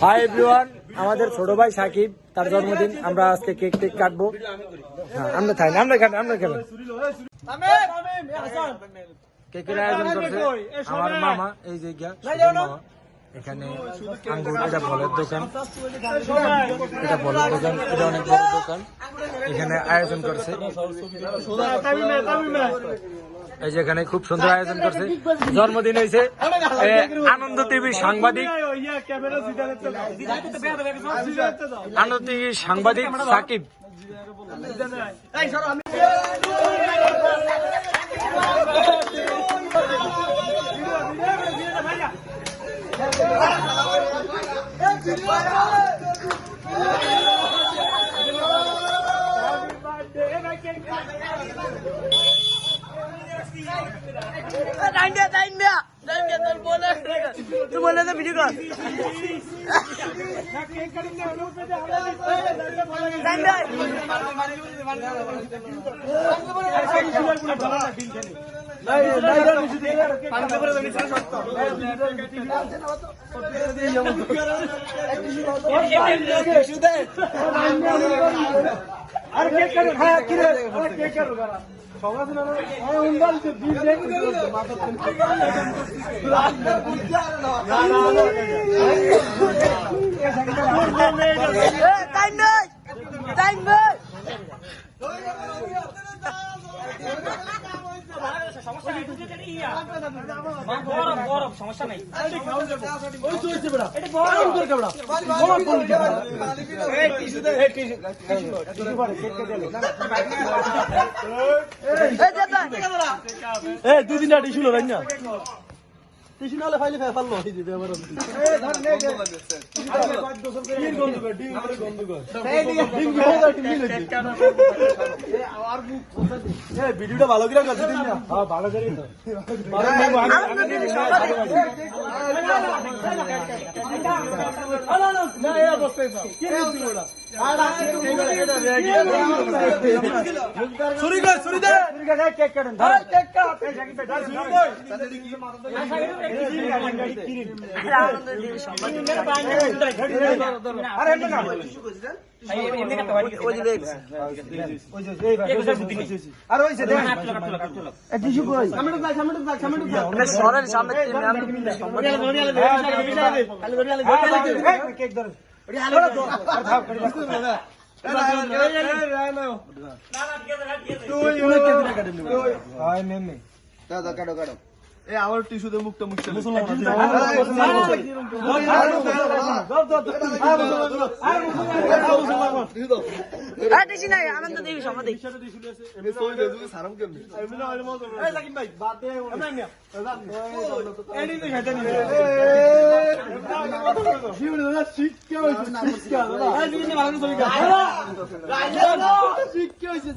Hi everyone, আমাদের ছোট ভাই সাকিব, তার জন্মদিন। আমরা আজকে কেক টেক কাটবো। হ্যাঁ, আমরা খাই, আমরা খেলাম। কেকের আয়োজন করছে আমার মামা, এই যে মামা। এখানে আঙ্গুর, এটা ফলের দোকান, এটা অনেক বড় দোকান। এখানে আয়োজন করছে, এই যে এখানে খুব সুন্দর আয়োজন করছে। জন্মদিন হয়েছে আনন্দ টিভির সাংবাদিক, আনন্দ টিভির সাংবাদিক সাকিব। तू बोल रहा वीडियो कॉल সমস্যা নাই। দুদিনটা টিস্যু লো না, টিস্যু নাহলে ফাইলে ফেললো ভিডিওটা ভালো করে করছি না? ভালো করে কাটো আমার টিস্যুতে মুখটা মুখটা আনন্দ দেবী সমাধি শিক্ষা হয়েছে